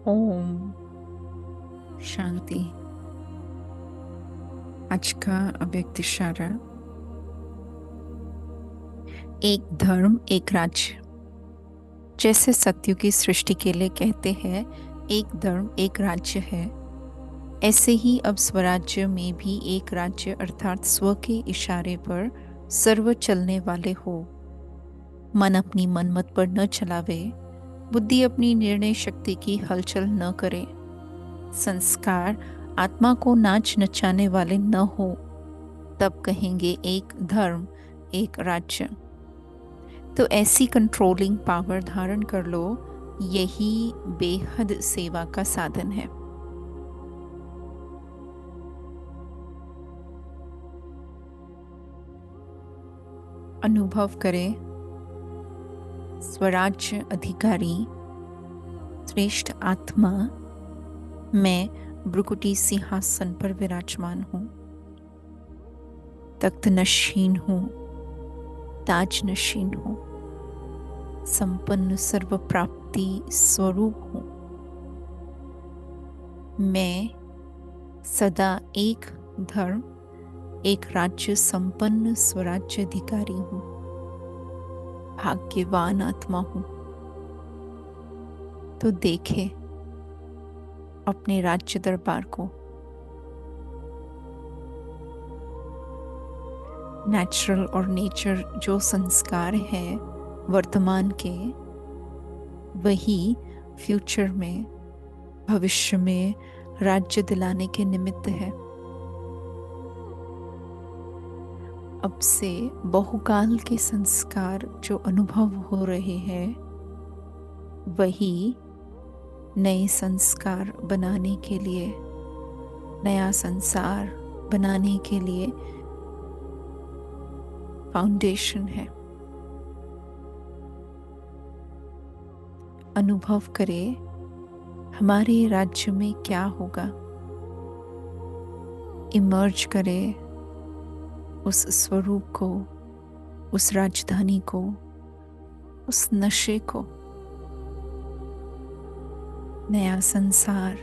ओम शांति। आज का अव्यक्त इशारा। एक धर्म एक राज्य। जैसे सत्युग की सृष्टि के लिए कहते हैं एक धर्म एक राज्य है, ऐसे ही अब स्वराज्य में भी एक राज्य अर्थात स्व के इशारे पर सर्व चलने वाले हो। मन अपनी मनमत पर न चलावे, बुद्धि अपनी निर्णय शक्ति की हलचल न करे, संस्कार आत्मा को नाच नचाने वाले न हो, तब कहेंगे एक धर्म एक राज्य। तो ऐसी कंट्रोलिंग पावर धारण कर लो, यही बेहद सेवा का साधन है। अनुभव करें, स्वराज्य अधिकारी श्रेष्ठ आत्मा मैं भ्रुकुटी सिंहासन पर विराजमान हूँ, तख्त नशीन हूँ, ताज नशीन हूँ, संपन्न सर्व प्राप्ति स्वरूप हूँ। मैं सदा एक धर्म एक राज्य संपन्न स्वराज्य अधिकारी हूँ, भाग्यवान आत्मा हूँ। तो देखे अपने राज्य दरबार को। नेचुरल और नेचर जो संस्कार है वर्तमान के, वही फ्यूचर में भविष्य में राज्य दिलाने के निमित्त है। अब से बहुकाल के संस्कार जो अनुभव हो रहे हैं, वही नए संस्कार बनाने के लिए, नया संसार बनाने के लिए फाउंडेशन है। अनुभव करें हमारे राज्य में क्या होगा। इमर्ज करें उस स्वरूप को, उस राजधानी को, उस नशे को। नया संसार,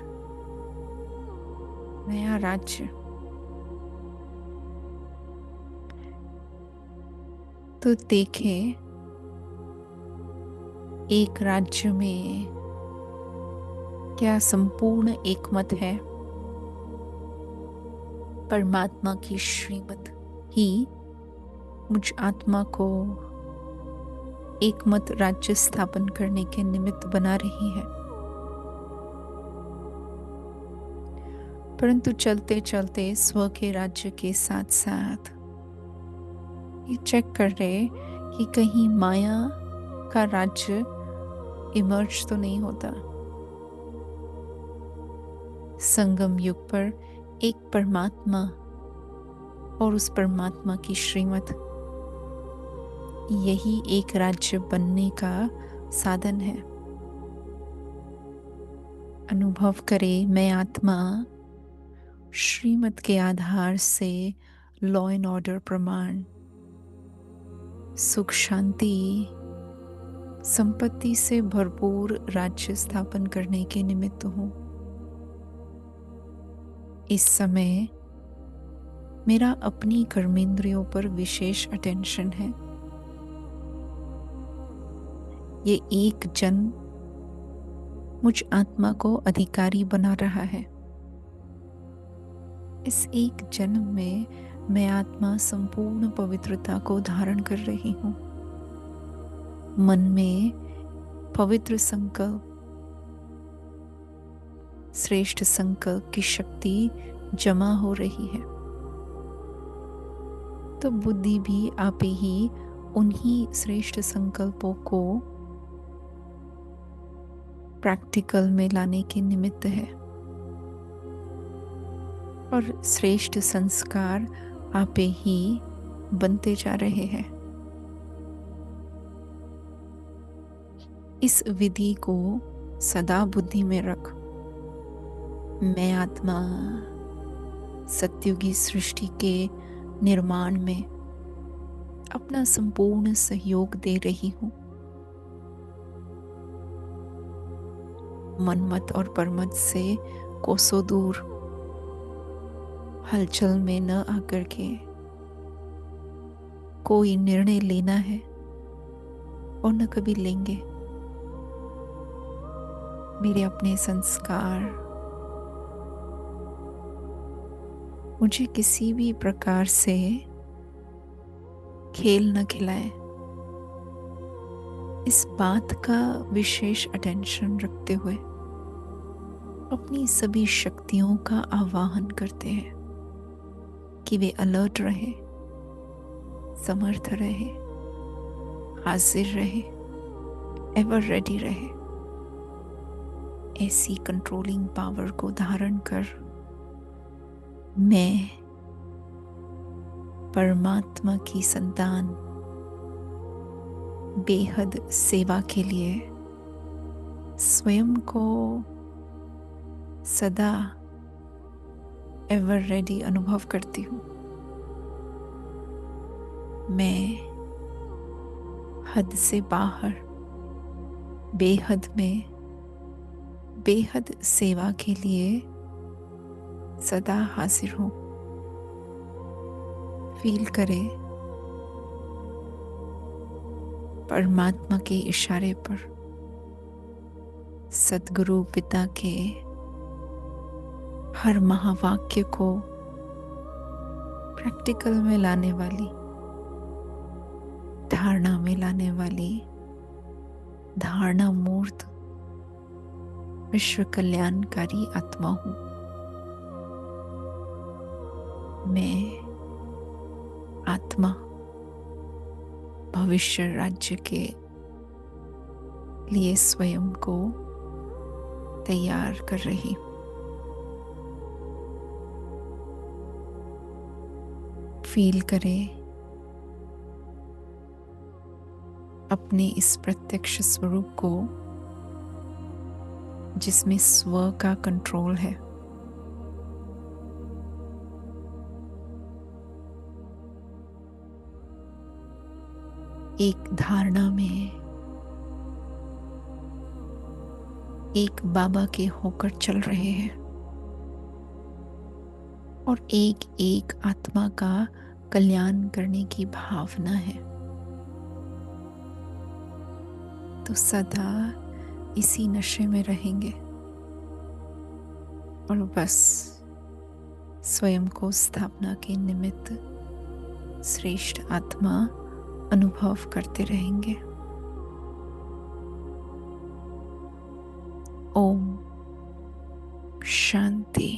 नया राज्य। तो देखें एक राज्य में क्या संपूर्ण एकमत है। परमात्मा की श्रीमत ही मुझ आत्मा को एकमत राज्य स्थापन करने के निमित्त बना रही है। परंतु चलते चलते स्व के राज्य के साथ साथ ये चेक कर रहे कि कहीं माया का राज्य इमर्ज तो नहीं होता। संगम युग पर एक परमात्मा और उस परमात्मा की श्रीमत, यही एक राज्य बनने का साधन है। अनुभव करे मैं आत्मा श्रीमत के आधार से लॉ एंड ऑर्डर प्रमाण, सुख शांति संपत्ति से भरपूर राज्य स्थापन करने के निमित्त हूँ। इस समय मेरा अपनी कर्मेंद्रियों पर विशेष अटेंशन है। ये एक जन्म मुझ आत्मा को अधिकारी बना रहा है। इस एक जन्म में मैं आत्मा संपूर्ण पवित्रता को धारण कर रही हूँ। मन में पवित्र संकल्प, श्रेष्ठ संकल्प की शक्ति जमा हो रही है। तो बुद्धि भी आप ही उन्हीं श्रेष्ठ संकल्पों को प्रैक्टिकल में लाने के निमित्त है। और श्रेष्ठ संस्कार आप ही बनते जा रहे हैं। इस विधि को सदा बुद्धि में रख। मैं आत्मा सत्युगी सृष्टि के निर्माण में अपना संपूर्ण सहयोग दे रही हूँ। मनमत और परमत से कोसों दूर हलचल में न आकर के कोई निर्णय लेना है और न कभी लेंगे। मेरे अपने संस्कार मुझे किसी भी प्रकार से खेल न खिलाए, इस बात का विशेष अटेंशन रखते हुए अपनी सभी शक्तियों का आवाहन करते हैं कि वे अलर्ट रहे, समर्थ रहे, हाजिर रहे, एवर रेडी रहे। ऐसी कंट्रोलिंग पावर को धारण कर मैं परमात्मा की संतान बेहद सेवा के लिए स्वयं को सदा एवर रेडी अनुभव करती हूँ। मैं हद से बाहर बेहद में बेहद सेवा के लिए सदा हाजिर हूँ। फील करें परमात्मा के इशारे पर सद्गुरु पिता के हर महावाक्य को प्रैक्टिकल में लाने वाली, धारणा में लाने वाली धारणा मूर्त विश्व कल्याणकारी आत्मा हूँ। मैं आत्मा भविष्य राज्य के लिए स्वयं को तैयार कर रही हूँ। फील करें अपने इस प्रत्यक्ष स्वरूप को जिसमें स्व का कंट्रोल है। एक धारणा में एक बाबा के होकर चल रहे हैं और एक एक आत्मा का कल्याण करने की भावना है। तो सदा इसी नशे में रहेंगे और बस स्वयं को स्थापना के निमित्त श्रेष्ठ आत्मा अनुभव करते रहेंगे। ओम शांति।